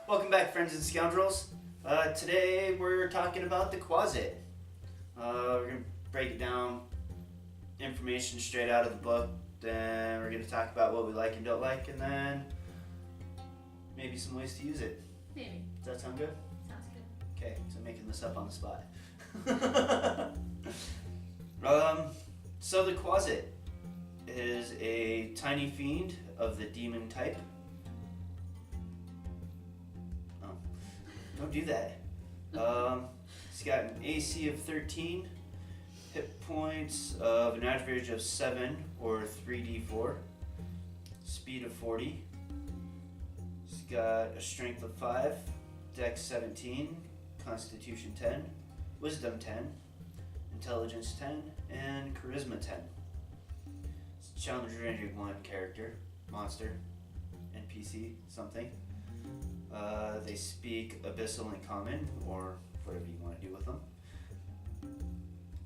Welcome back, friends and scoundrels. Today we're talking about the quasit. We're going to break it down, information straight out of the book, then we're going to talk about what we like and don't like, and then maybe some ways to use it. Maybe. Does that sound good? Sounds good. Okay, so I'm making this up on the spot. So the quasit is a tiny fiend of the demon type. Oh, don't do that. It's got an AC of 13, hit points of an average of 7 or 3d4, speed of 40. It's got a strength of 5, dex 17, constitution 10, wisdom 10, intelligence 10, and charisma 10. It's a Challenger Ranger 1 character, monster, NPC, something. They speak Abyssal and Common, or whatever you want to do with them.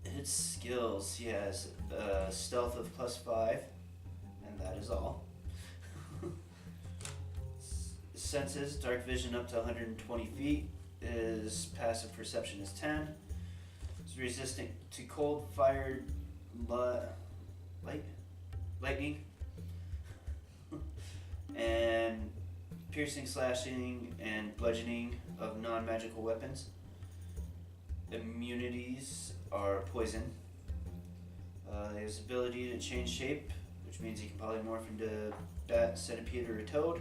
Its skills, he has stealth of +5, and that is all. Senses, dark vision up to 120 feet. His passive perception is 10. He's resistant to cold, fire, lightning, and piercing, slashing, and bludgeoning of non-magical weapons. Immunities are poison. He has the ability to change shape, which means he can polymorph into bat, centipede, or a toad.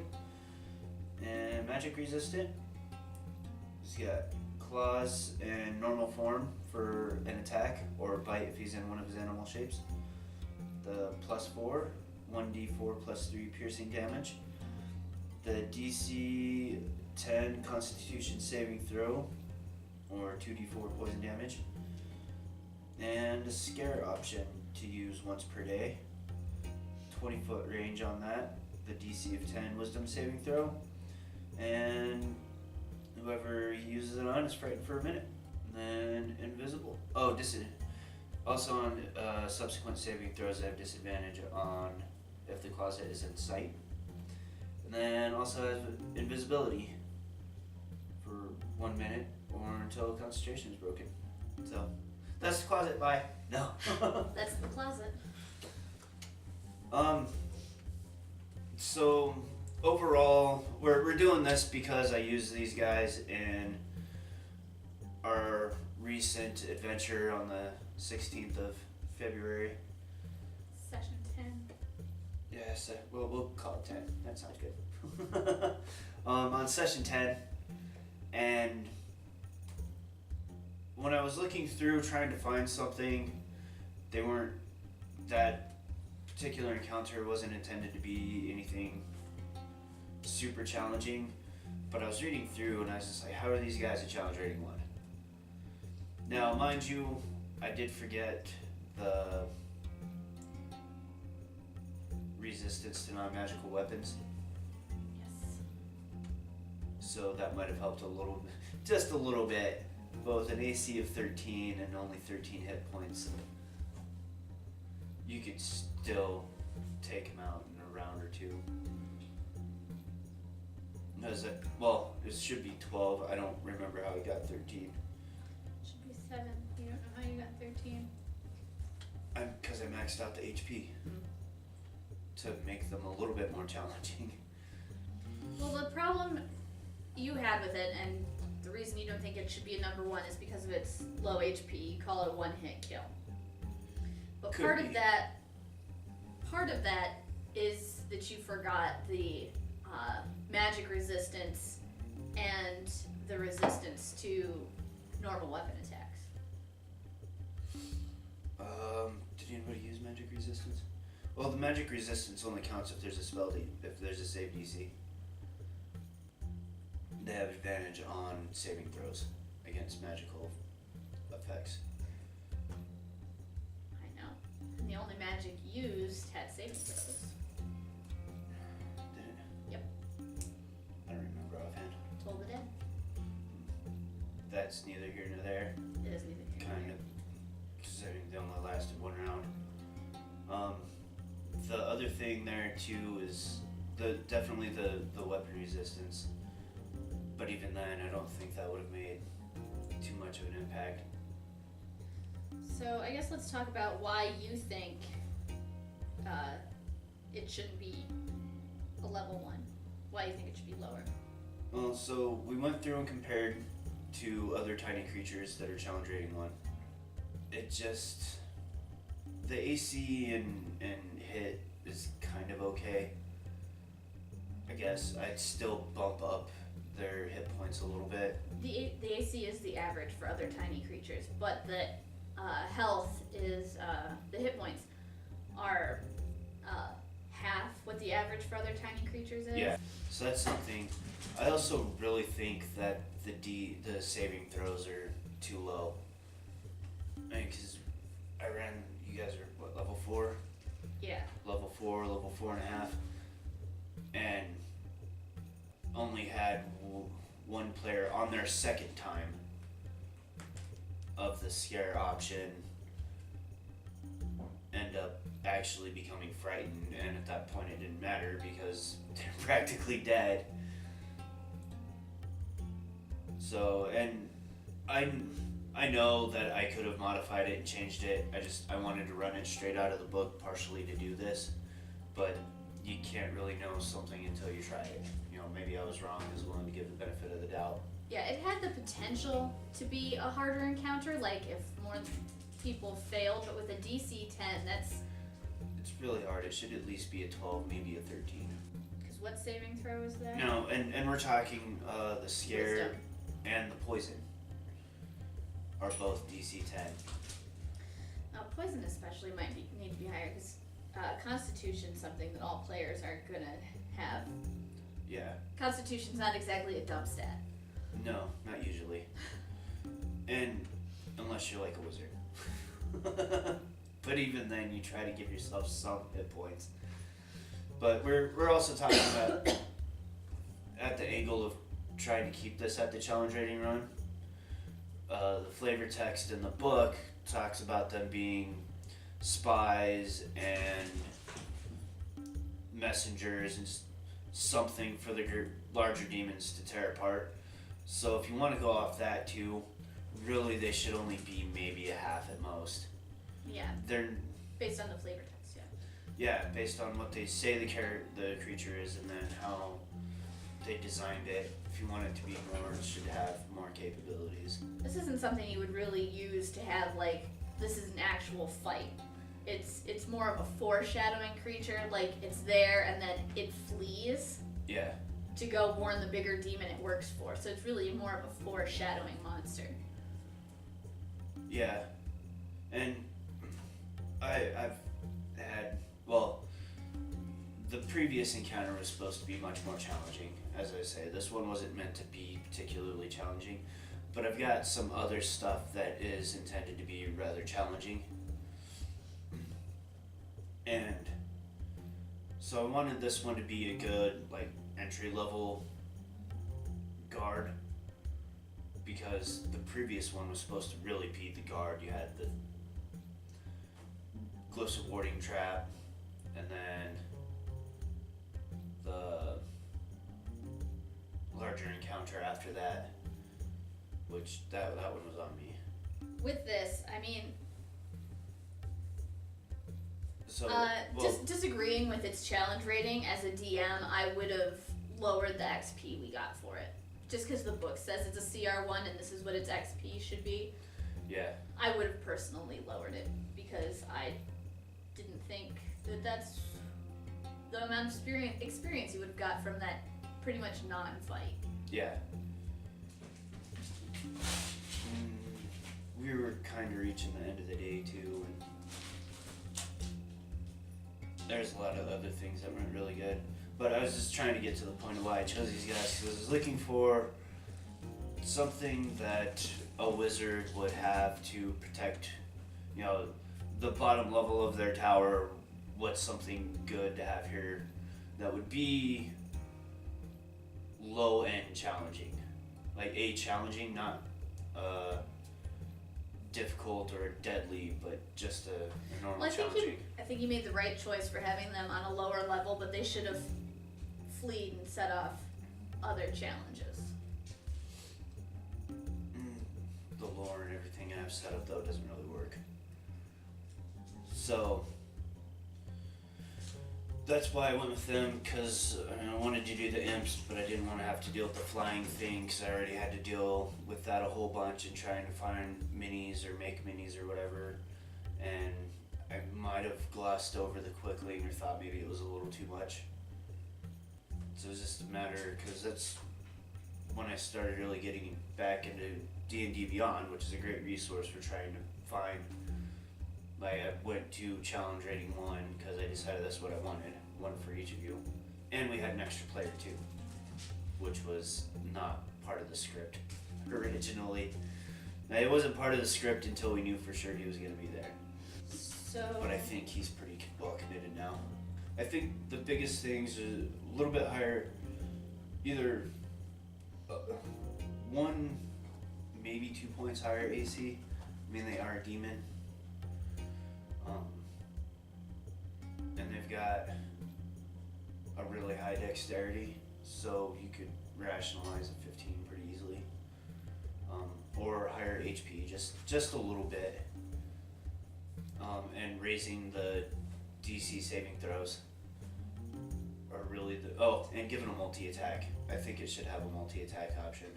And magic resistant. He's got claws and normal form for an attack or bite if he's in one of his animal shapes. The +4, 1d4 +3 piercing damage. The DC 10 Constitution saving throw or 2d4 poison damage. And a scare option to use once per day. 20-foot range on that. The DC of 10 wisdom saving throw. And whoever he uses it on is frightened for a minute. And then invisible. Oh, also on subsequent saving throws, I have disadvantage on if the closet is in sight. And then also has invisibility for 1 minute or until concentration is broken. So that's the closet. Bye. No. That's the closet. So overall, we're doing this because I use these guys in our recent adventure on the 16th of February. Session 10. Yes, we'll call it 10. That sounds good. On session 10, and when I was looking through trying to find something, that particular encounter wasn't intended to be anything super challenging, but I was reading through and I was just like, how are these guys a challenge rating 1? Now, mind you, I did forget the resistance to non-magical weapons, Yes. so that might have helped just a little bit. Both an AC of 13 and only 13 hit points, you could still take him out in a round or two. It should be 12. I don't remember how he got 13. Should be 7. You don't know how you got 13. Because I maxed out the HP to make them a little bit more challenging. Well, the problem you had with it, and the reason you don't think it should be a number 1 is because of its low HP. You call it a one-hit kill. But part of that is that you forgot the magic resistance and the resistance to normal weapon attacks. Did anybody use magic resistance? Well, the magic resistance only counts if there's a if there's a save DC. They have advantage on saving throws against magical effects. I know. And the only magic used had saving throws. Did it? Yep. I don't remember offhand. Toll the Dead. That's neither here nor there. It is neither here nor Kind there. of, considering they only lasted 1 round. The other thing there too is definitely the weapon resistance. But even then, I don't think that would have made too much of an impact. So I guess let's talk about why you think it shouldn't be a level 1. Why you think it should be lower. Well, so we went through and compared to other tiny creatures that are challenge rating 1. It just, the AC and hit is kind of okay. I guess I'd still bump up their hit points a little bit. The AC is the average for other tiny creatures, but the health is, the hit points are half what the average for other tiny creatures is. Yeah, so that's something. I also really think that the saving throws are too low. I mean, because you guys are what, level 4? Yeah. Level 4, level 4.5, and only had one player on their second time of the scare option end up actually becoming frightened, and at that point it didn't matter because they're practically dead. So, and I know that I could have modified it and changed it. I wanted to run it straight out of the book partially to do this, but you can't really know something until you try it. You know, maybe I was wrong. I was willing to give the benefit of the doubt. Yeah, it had the potential to be a harder encounter, like if more people failed, but with a DC 10, It's really hard. It should at least be a 12, maybe a 13. Because what saving throw is that? No, and we're talking the scare Wisdom. and the poison are both DC 10. Poison especially might need to be higher, because Constitution's something that all players are going to have. Yeah. Constitution's not exactly a dump stat. No, not usually. And unless you're like a wizard. But even then, you try to give yourself some hit points. But we're also talking about at the angle of trying to keep this at the challenge rating run. The flavor text in the book talks about them being spies and messengers and something for the larger demons to tear apart. So if you want to go off that too, really they should only be maybe a half at most. Yeah. They're based on the flavor text, yeah. Yeah, based on what they say the creature is, and then how they designed it. If you want it to be more, it should have more capabilities. This isn't something you would really use to have like, this is an actual fight. It's more of a foreshadowing creature, like it's there and then it flees. Yeah. To go warn the bigger demon it works for. So it's really more of a foreshadowing monster. Yeah. And I've had, well, the previous encounter was supposed to be much more challenging. As I say, this one wasn't meant to be particularly challenging, but I've got some other stuff that is intended to be rather challenging. And so I wanted this one to be a good, like, entry-level guard, because the previous one was supposed to really be the guard. You had the Glyphs of Warding Trap, and then the larger encounter after that, which that one was on me. With this, I mean, So, just disagreeing with its challenge rating as a DM, I would have lowered the XP we got for it. Just because the book says it's a CR1 and this is what its XP should be. Yeah. I would have personally lowered it because I didn't think that that's the amount of experience you would have got from that pretty much non-fight. Yeah. We were kind of reaching the end of the day too, and there's a lot of other things that weren't really good. But I was just trying to get to the point of why I chose these guys, because I was looking for something that a wizard would have to protect, you know, the bottom level of their tower. What's something good to have here that would be low end challenging, like challenging, not difficult or deadly, but just a normal challenging. I think you made the right choice for having them on a lower level, but they should have fleed and set off other challenges. the lore and everything I have set up though doesn't really work. So that's why I went with them, because I wanted to do the imps, but I didn't want to have to deal with the flying thing, because I already had to deal with that a whole bunch and trying to find minis or make minis or whatever. And I might have glossed over the quickling or thought maybe it was a little too much. So it was just a matter, because that's when I started really getting back into D&D Beyond, which is a great resource for trying to find. Like, I went to challenge rating 1 because I decided that's what I wanted, one for each of you. And we had an extra player too, which was not part of the script originally. Now, it wasn't part of the script until we knew for sure he was going to be there. So. But I think he's pretty well committed now. I think the biggest things is a little bit higher, either 1, maybe 2 points higher AC. I mean, they are a demon. And they've got a really high dexterity, so you could rationalize a 15 pretty easily. Or higher HP, just a little bit. And raising the DC saving throws are really and giving a multi-attack. I think it should have a multi-attack option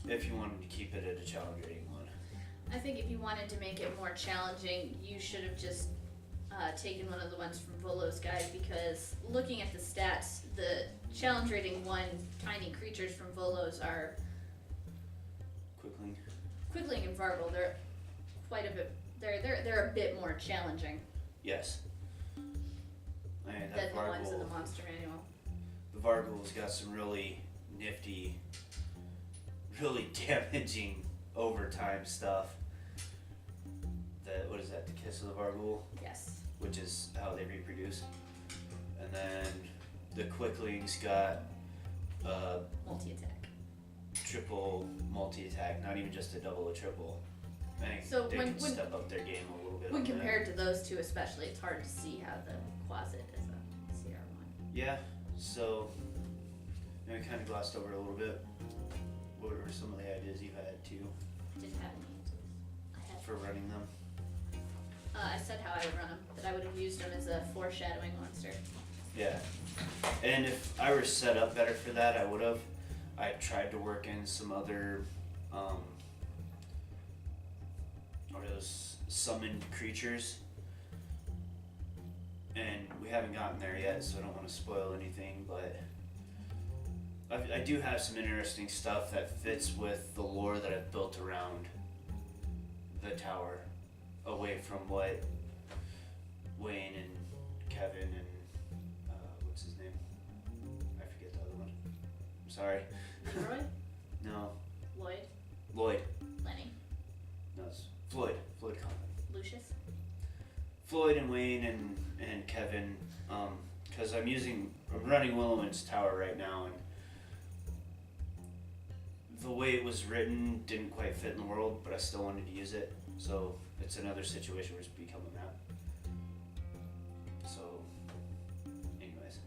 if you wanted to keep it at a challenge rating 1. I think if you wanted to make it more challenging, you should have just taken one of the ones from Volo's guide, because looking at the stats, the challenge rating 1 tiny creatures from Volo's are Quickling and Vargle. They're quite a bit. They're a bit more challenging. Yes. Than the ones in the monster manual. The Vargul's got some really nifty, really damaging overtime stuff. What is that? The Kiss of the Vargul? Yes. Which is how they reproduce. And then the Quickling's got multi-attack. Triple multi-attack, not even just a double, a triple. I think so they can step up their game a little bit. When compared to those two especially, it's hard to see how the Quasit is a CR1. Yeah, so we kind of glossed over a little bit. What were some of the ideas you had too? Didn't have any. For running them? I said how I would run them, that I would have used them as a foreshadowing monster. Yeah, and if I were set up better for that, I would have. I tried to work in some other, what are those, summoned creatures, and we haven't gotten there yet, so I don't want to spoil anything, but I do have some interesting stuff that fits with the lore that I've built around the tower, away from what Wayne and Kevin and what's his name? I forget the other one. I'm sorry. Leroy? No. Lloyd? Lenny? No, it's Floyd. Floyd Conlon. Lucius? Floyd and Wayne and Kevin, because I'm running Willowman's tower right now, and the way it was written didn't quite fit in the world, but I still wanted to use it, so it's another situation where it's become a map. So, anyways.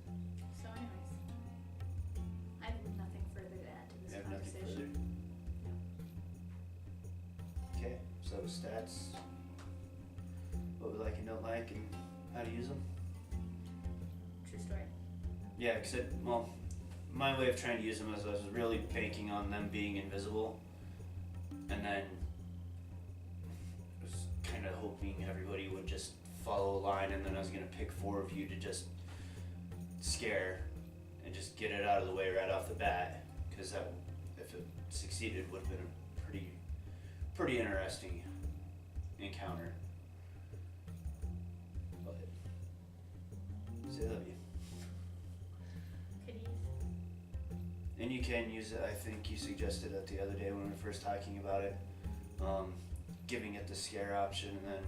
I have nothing further to add to this conversation. Okay, so stats, what we like and don't like, and how to use them. True story. Yeah, because my way of trying to use them is I was really banking on them being invisible, and then I was kind of hoping everybody would just follow a line, and then I was going to pick 4 of you to just scare and just get it out of the way right off the bat, because that, if it succeeded, would have been a pretty interesting encounter. But say love you. And you can use it, I think you suggested it the other day when we were first talking about it, giving it the scare option, and then,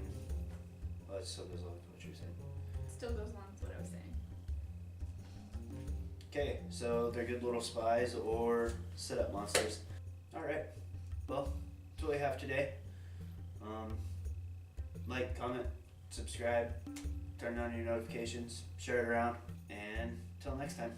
well, it still goes along with what you're saying. Still goes along with what I was saying. Okay, so they're good little spies or setup monsters. Alright, well, that's what we have today. Like, comment, subscribe, turn on your notifications, share it around, and until next time.